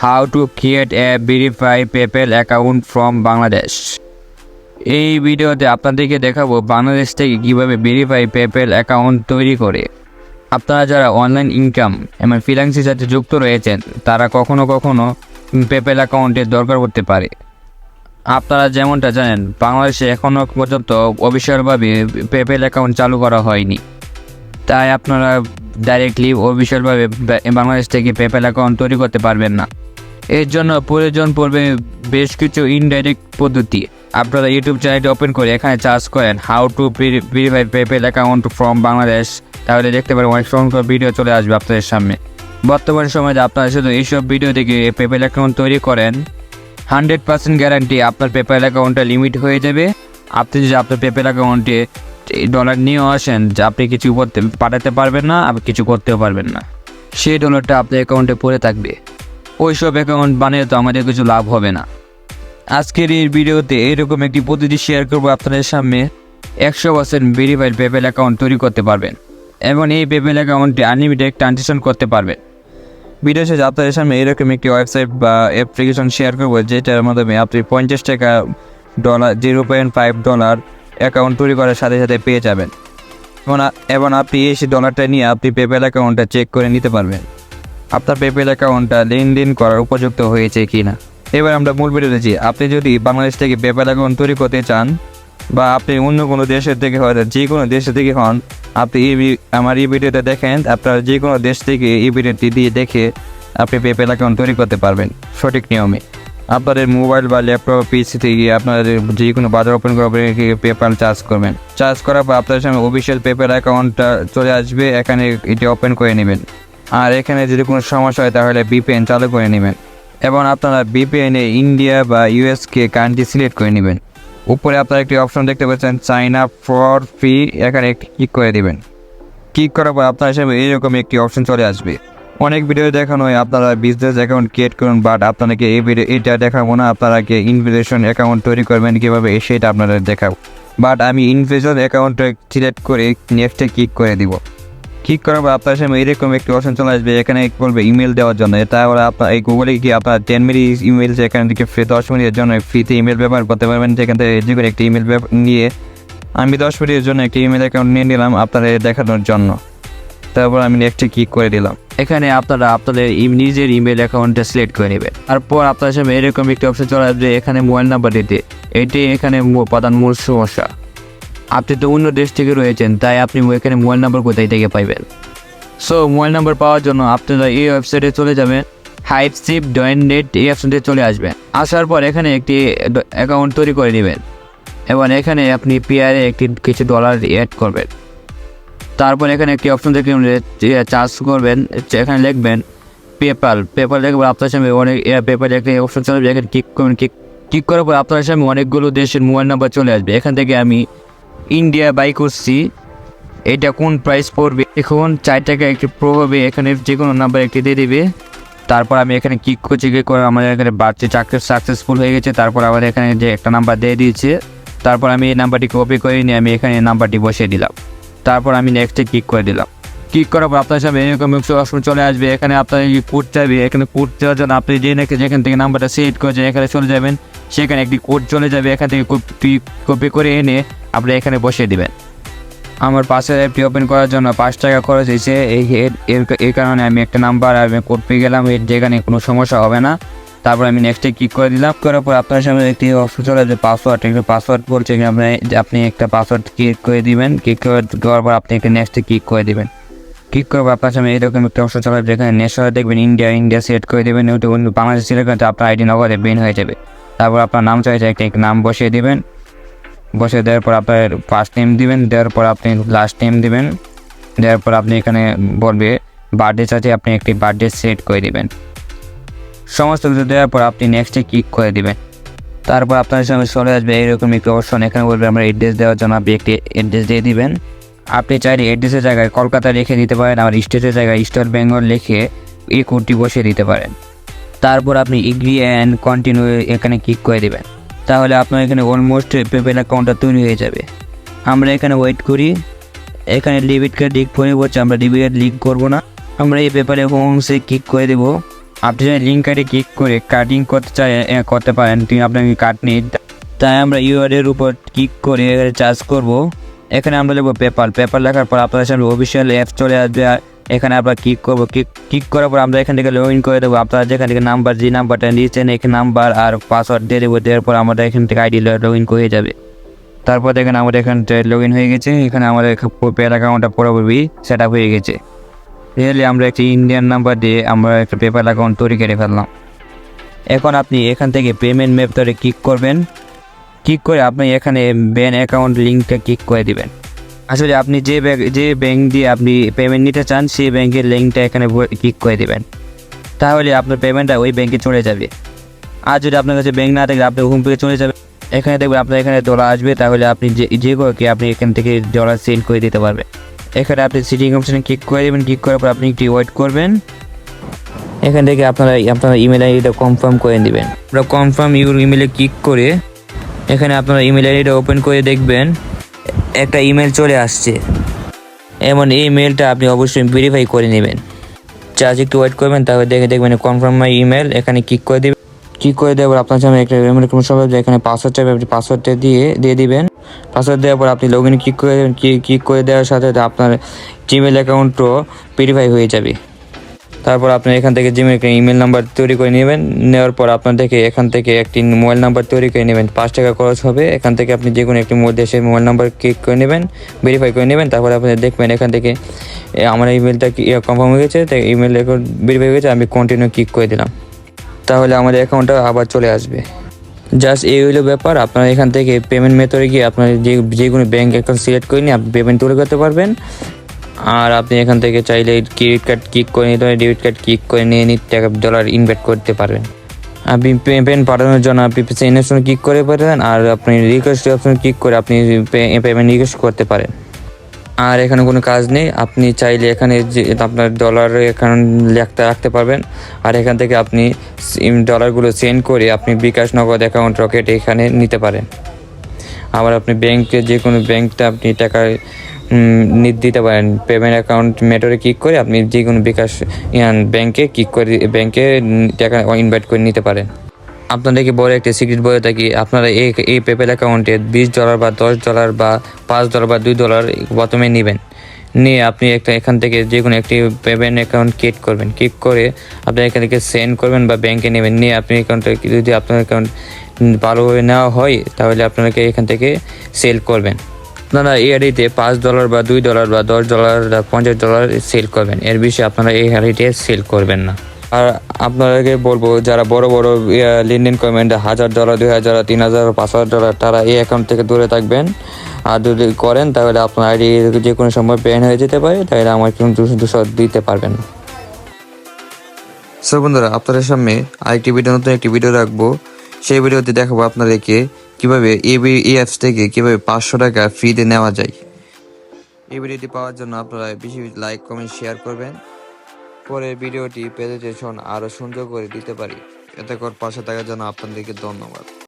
How to create a verify PayPal account from Bangladesh. এই ভিডিওতে আপনাদেরকে দেখাবো বাংলাদেশ থেকে কীভাবে ভেরিফাই পেপ্যাল অ্যাকাউন্ট তৈরি করে। আপনারা যারা অনলাইন ইনকাম এবং ফ্রিল্যান্সের সাথে যুক্ত রয়েছেন তারা কখনো কখনো পেপ্যাল অ্যাকাউন্টের দরকার পড়তে পারে। আপনারা যেমনটা জানেন, বাংলাদেশে এখনও পর্যন্ত অফিসিয়ালভাবে পেপ্যাল অ্যাকাউন্ট চালু করা হয়নি। তাই আপনারা ডাইরেক্টলি অফিসিয়ালভাবে বাংলাদেশ থেকে পেপ্যাল অ্যাকাউন্ট তৈরি করতে পারবেন না। এর জন্য প্রয়োজন পড়বে বেশ কিছু ইনডাইরেক্ট পদ্ধতি। আপনারা ইউটিউব চ্যানেলটি ওপেন করে এখানে সার্চ করেন how to verify PayPal account from Bangladesh, তাহলে দেখতে পারেন অনেক সংখ্যক ভিডিও চলে আসবে আপনাদের সামনে। বর্তমান সময়ে আপনারা শুধু এইসব ভিডিও থেকে পেপ্যাল অ্যাকাউন্ট তৈরি করেন, 100% গ্যারান্টি আপনার পেপ্যাল অ্যাকাউন্টটা লিমিট হয়ে যাবে। আপনি যদি আপনার পেপ্যাল অ্যাকাউন্টে ডলার নিয়েও আসেন, যে আপনি কিছু পাঠাতে পারবেন না, আপনি কিছু করতেও পারবেন না, সেই ডলারটা আপনার অ্যাকাউন্টে পড়ে থাকবে। ওইসব অ্যাকাউন্ট বানিয়ে তো আমাদের কিছু লাভ হবে না। আজকের এই ভিডিওতে এরকম একটি পদ্ধতি শেয়ার করবো আপনাদের সামনে, 100% ভেরিফাইড পেপ্যাল অ্যাকাউন্ট তৈরি করতে পারবেন এবং এই পেপ্যাল অ্যাকাউন্টে আনলিমিটেড ট্রানজেকশন করতে পারবেন। ভিডিও শেষে আপনাদের সামনে এরকম একটি ওয়েবসাইট বা অ্যাপ্লিকেশন শেয়ার করবো, যেটার মাধ্যমে আপনি 50 টাকা $0.5 অ্যাকাউন্ট তৈরি করার সাথে সাথে পেয়ে যাবেন এবং আপনি এই ডলারটা নিয়ে আপনি পেপ্যাল অ্যাকাউন্টটা চেক করে নিতে পারবেন আপনার পেপ্যাল অ্যাকাউন্টটা লেনদেন করার উপযুক্ত হয়েছে কিনা। এবার আমরা মূল ভিডিওতে যাই। আপনি যদি বাংলাদেশ থেকে পেপ্যাল অ্যাকাউন্ট তৈরি করতে চান বা আপনি অন্য কোনো দেশের থেকে হয়তো যে কোনো দেশের থেকে হন, আপনি আমার এই ভিডিওতে দেখেন, আপনারা যে কোনো দেশ থেকে এই ভিডিওটি দিয়ে দেখে আপনি পেপ্যাল অ্যাকাউন্ট তৈরি করতে পারবেন সঠিক নিয়মে। আপনাদের মোবাইল বা ল্যাপটপ পিসি থেকে আপনাদের যে কোনো বাজার ওপেন করে পেপ্যাল চার্জ করবেন। চার্জ করার পর আপনাদের সামনে অফিসিয়াল পেপ্যাল অ্যাকাউন্টটা চলে আসবে, এখানে এটি ওপেন করে নেবেন। আর এখানে যদি কোনো সমস্যা হয় তাহলে VPN চালু করে নেবেন এবং আপনারা VPN-এ ইন্ডিয়া বা ইউএসকে কান্ট্রি সিলেক্ট করে নেবেন। উপরে আপনারা একটি অপশন দেখতে পাচ্ছেন সাইন আপ ফর ফ্রি, এখানে একটি ক্লিক করে দেবেন। ক্লিক করার পর আপনার হিসাবে এইরকম একটি অপশন চলে আসবে। অনেক ভিডিও দেখানো হয় আপনারা বিজনেস অ্যাকাউন্ট ক্রিয়েট করুন, বাট আপনাদেরকে এই ভিডিও এটা দেখাবো না। আপনারাকে ইনভেস্টমেন্ট অ্যাকাউন্ট তৈরি করবেন কীভাবে সেটা আপনাদের দেখাবো। বাট আমি ইনভেস্টমেন্ট অ্যাকাউন্টটা সিলেক্ট করে নেক্সটে ক্লিক করে দিব। ক্লিক করার পর আপনার সামনে এরকম একটি অপশন চলে আসবে, এখানে বলবে ইমেল দেওয়ার জন্য। তাহলে আপনার এই গুগলে গিয়ে আপনার 10 মিনিট ইমেল, এখান থেকে 10 মিনিটের জন্য ফ্রিতে ইমেল ব্যবহার করতে পারবেন। যেখান থেকে যে করে একটি ইমেল নিয়ে আমি 10 মিনিটের জন্য একটি ইমেল অ্যাকাউন্ট নিয়ে নিলাম আপনাদের দেখানোর জন্য। তারপর আমি নেক্সটে ক্লিক করে দিলাম। এখানে আপনারা আপনাদের নিজের ইমেল অ্যাকাউন্টটা সিলেক্ট করে নেবেন। তারপর আপনার সামনে এরকম একটি অপশন চলে আসবে, এখানে মোবাইল নাম্বার দিতে। এটি এখানে প্রধান মূল সমস্যা। আপনি তো অন্য দেশ থেকে রয়েছেন, তাই আপনি এখানে মোবাইল নাম্বার কোথায় থেকে পাইবেন? সো মোবাইল নাম্বার পাওয়ার জন্য আপনারা এই ওয়েবসাইটে চলে যাবেন, Hiveship.net, এই অপশনটি চলে আসবেন। আসার পর এখানে একটি অ্যাকাউন্ট তৈরি করে নেবেন এবং এখানে আপনি পিআরে কিছু ডলার অ্যাড করবেন। তারপর এখানে একটি অপশন থেকে চার্জ করবেন, এখানে লিখবেন পেপ্যাল লিখবেন। আপনার সামনে অনেক পেপ্যাল একটি অপশন চলে আসবে, এখানে ক্লিক করবেন। ক্লিক করার পর আপনার সামনে অনেকগুলো দেশের মোবাইল নাম্বার চলে আসবে। এখান থেকে আমি ইন্ডিয়া বাই করছি, এটা কোন প্রাইস পড়বে এখন 4 টাকা একটি প্রো হবে, এখানে যে কোনো নাম্বার একটি দিয়ে দিবে। তারপর আমি এখানে ক্লিক করছি, ক্লিক করে আমাদের এখানে বাড়ছে সাকসেসফুল হয়ে গেছে। তারপর আমাদের এখানে যে একটা নাম্বার দিয়ে দিয়েছে, তারপর আমি এই নাম্বারটি কপি করে নিয়ে আমি এখানে নাম্বারটি বসিয়ে দিলাম। তারপর আমি নেক্সটে ক্লিক করে দিলাম। ক্লিক করার পর আপনার সামনে এরকম অপশন চলে আসবে, এখানে আপনার কোড চাইবে। এখানে কোড দেওয়ার জন্য আপনি যেখান থেকে নাম্বারটা সিলেক্ট করেছেন এখানে চলে যাবেন, সেখানে একটি কোড চলে যাবে, এখান থেকে কপি করে এনে আপনি এখানে বসিয়ে দেবেন। আমার পাশের অ্যাপটি ওপেন করার জন্য 5 টাকা খরচ হয়েছে, এই কারণে আমি একটা নাম্বার আর আমি কোড পেয়ে গেলাম, যেখানে কোনো সমস্যা হবে না। তারপর আমি নেক্সটে ক্লিক করে দিলাম। করার পর আপনার সামনে একটি অপশন চলে আসবে পাসওয়ার্ড বলছে, আপনি একটা পাসওয়ার্ড ক্লিক করে দিবেন। ক্লিক করার পর আপনি একটা নেক্সটে ক্লিক করে দেবেন। ক্লিক করার পর আপনার সামনে এরকম একটা অপশন চলে আসবে, এখানে ন্যাশনাল দেখবেন ইন্ডিয়া সিলেক্ট করে দেবেন। ওটা বাংলাদেশ সিলেক্ট করতে আপনার আইডি নগদে বেন হয়ে যাবে। তারপর আপনার নাম চাইছে, একটা নাম বসিয়ে দেবেন। বসে দেওয়ার পর আপনার ফার্স্ট নেম দিবেন, দেওয়ার পর আপনি লাস্ট নেম দিবেন। দেওয়ার পর আপনি এখানে বলবে বার্থডে চাইছে, আপনি একটি বার্থডে সেট করে দিবেন। সমস্ত কিছু দেওয়ার পর আপনি নেক্সটে ক্লিক করে দিবেন। তারপর আপনার সামনে চলে আসবে এইরকম একটি অপশন, এখানে বলবে আমরা অ্যাড্রেস দেওয়ার জন্য আপনি একটি অ্যাড্রেস দিয়ে দিবেন। আপনি চাইলে অ্যাড্রেসের জায়গায় কলকাতা লিখে দিতে পারেন, আবার স্টেটের জায়গায় স্টেট বেঙ্গল লিখে এই কোডটি বসিয়ে দিতে পারেন। তারপর আপনি এগ্রি অ্যান্ড কন্টিনিউ এখানে ক্লিক করে দেবেন। তাহলে আপনার এখানে অলমোস্ট পেপ্যাল অ্যাকাউন্টটা তৈরি হয়ে যাবে। আমরা এখানে ওয়েট করি, এখানে ডেবিট কার্ড লিঙ্ক করে বলছে, আমরা ডেবিট কার্ড লিঙ্ক করবো না, আমরা এই পেপ্যালে হোমসে ক্লিক করে দেবো। আপনি যদি লিঙ্ক কার্ডে ক্লিক করে কাটিং করতে চাই করতে পারেন, তিনি আপনাকে কাট নিন। তাই আমরা ইউআরএর উপর ক্লিক করে চার্জ করব। এখানে আমরা লিখব পেপার লেখার পর আপনার সামনে অফিসিয়াল অ্যাপ চলে আসবে। এখানে আমরা ক্লিক করবো, ক্লিক করার পর আমরা এখান থেকে লগ ইন করে দেবো। আপনারা যেখান থেকে নাম্বার, যে নাম্বারটা নিয়েছেন এখানে নাম্বার আর পাসওয়ার্ড দিয়ে দেবো। দেওয়ার পর আমরা এখান থেকে আইডি লগ ইন হয়ে যাবে। তারপর দেখেন আমাদের এখান থেকে লগ ইন হয়ে গেছে। এখানে আমাদের পেপার অ্যাকাউন্টটা পুরোপুরি সেট আপ হয়ে গেছে। রিয়েলি আমরা একটি ইন্ডিয়ান নাম্বার দিয়ে আমরা একটা পেপার অ্যাকাউন্ট তৈরি করে ফেললাম। এখন আপনি এখান থেকে পেমেন্ট মেথডে ক্লিক করবেন। ক্লিক করে আপনি এখানে ব্যাঙ্ক অ্যাকাউন্ট লিঙ্কটা ক্লিক করে দিবেন। আসলে আপনি যে ব্যাঙ্ক দিয়ে আপনি পেমেন্ট নিতে চান সেই ব্যাঙ্কের লিঙ্কটা এখানে ক্লিক করে দেবেন। তাহলে আপনার পেমেন্টটা ওই ব্যাঙ্কে চলে যাবে। আর যদি আপনার কাছে ব্যাঙ্ক না থাকে আপনি হোম পেজে চলে যাবেন। এখানে দেখবেন আপনার এখানে ডলার আসবে। তাহলে আপনি যে কাউকে আপনি এখান থেকে ডলার সেন্ড করে দিতে পারবেন। এখানে আপনি সিটিং অপশানে ক্লিক করে দেবেন। ক্লিক করার পর আপনি একটু ওয়েট করবেন। এখান থেকে আপনার ইমেল আইডিটা কনফার্ম করে দেবেন। আপনারা কনফার্ম ইউর ইমেলে ক্লিক করে এখানে আপনার ইমেল আইডিটা ওপেন করে দেখবেন একটা ইমেল চলে আসছে। এমন এই মেলটা আপনি অবশ্যই ভেরিফাই করে নেবেন। চার্জ একটু ওয়েট করবেন, তাহলে দেখবেন কনফার্ম মাই ইমেল, এখানে ক্লিক করে দেবেন। ক্লিক করে দেওয়ার পর আপনার সামনে একটা এরকম সব এখানে পাসওয়ার্ড চাইবে, আপনি পাসওয়ার্ডটা দিয়ে দিবেন। পাসওয়ার্ড দেওয়ার পর আপনি লগ ইন ক্লিক করে দেবেন। ক্লিক করে দেওয়ার সাথে সাথে আপনার জিমেল অ্যাকাউন্টও ভেরিফাই হয়ে যাবে। তারপর আপনি এখান থেকে জিমেল ইমেল নাম্বার তৈরি করে নেবেন। নেওয়ার পর এখান থেকে একটি মোবাইল নাম্বার তৈরি করে নেবেন। 5 টাকা খরচ হবে। এখান থেকে আপনি যে কোনো একটি দেশের মোবাইল নাম্বার ক্লিক করে নেবেন, ভেরিফাই করে নেবেন। তারপর আপনি দেখবেন এখান থেকে আমার ইমেলটা কনফার্ম হয়ে গেছে, তাই ইমেল ভেরিফাই হয়ে গেছে। আমি কন্টিনিউ ক্লিক করে দিলাম। তাহলে আমাদের অ্যাকাউন্টটা আবার চলে আসবে। জাস্ট এই হলো ব্যাপার। আপনারা এখান থেকে পেমেন্ট মেথডে গিয়ে আপনার যে কোনো ব্যাঙ্ক অ্যাকাউন্ট সিলেক্ট করে নিয়ে আপনি পেমেন্ট তুলে করতে পারবেন। আর আপনি এখান থেকে চাইলে ক্রেডিট কার্ড ক্লিক করে নিতে পারেন, ডেবিট কার্ড ক্লিক করে নিয়ে টাকা ডলার ইনভেস্ট করতে পারবেন। আপনি পেমেন্ট পাঠানোর জন্য আপনি সেন্ড অপশনে ক্লিক করে পারেন। আর আপনি রিকোয়েস্ট অপশনে ক্লিক করে আপনি পেমেন্ট রিকোয়েস্ট করতে পারেন। আর এখানে কোনো কাজ নেই। আপনি চাইলে এখানে যে আপনার ডলার অ্যাকাউন্ট রাখতে পারবেন। আর এখান থেকে আপনি ডলারগুলো সেন্ড করে আপনি বিকাশ, নগদ, অ্যাকাউন্ট, রকেট এখানে নিতে পারেন। আবার আপনি ব্যাংকে যে কোনো ব্যাংকটা আপনি টাকা দিতে পারেন। পেমেন্ট অ্যাকাউন্ট মেথডে ক্লিক করে আপনি যে কোনো বিকাশ ব্যাংকে ক্লিক করে ব্যাংকে টাকা ইনভাইট করে নিতে পারেন। আপনাদেরকে বড় একটা সিক্রেট বলে থাকি, আপনারা এই পেপ্যাল অ্যাকাউন্টে $20 বা $10 বা $5 বা $2 প্রথমে নেবেন। নিয়ে আপনি এখান থেকে যে কোনো একটি পেমেন্ট অ্যাকাউন্ট ক্রিয়েট করবেন। ক্লিক করে আপনি এখান থেকে সেন্ড করবেন বা ব্যাংকে নেবেন। নিয়ে আপনি অ্যাকাউন্টে যদি আপনার অ্যাকাউন্ট ভালোভাবে নেওয়া হয় তাহলে আপনাকে এখান থেকে সেল করবেন। আপনারা এই হারিতে $5 বা $2 বা $10 বা $50 সেল করবেন। এর বেশি আপনারা এই হারিতে সেল করবেন না। আর আপনাদেরকে বলবো, যারা বড় লেনদেন করবেন $1000, $2000, $3000, $5000, তারা এই অ্যাকাউন্ট থেকে দূরে থাকবেন। আর যদি করেন তাহলে আপনার আইডি যে কোনো সময় ব্যান হয়ে যেতে পারে, তাহলে আমার কিন্তু দুশো দিতে পারবেন না। সো বন্ধুরা, আপনাদের সামনে আরেকটি নতুন একটি ভিডিও রাখবো। সেই ভিডিওতে দেখাবো আপনাদেরকে কীভাবে এই অ্যাপস থেকে কীভাবে $500 ফ্রিতে নেওয়া যায়। এই ভিডিওটি পাওয়ার জন্য আপনারা বেশি লাইক, কমেন্ট, শেয়ার করবেন। পরের ভিডিওটি প্রেজেন্টেশন আরও সুন্দর করে দিতে পারি। এতে পাশে থাকার জন্য আপনাদেরকে ধন্যবাদ।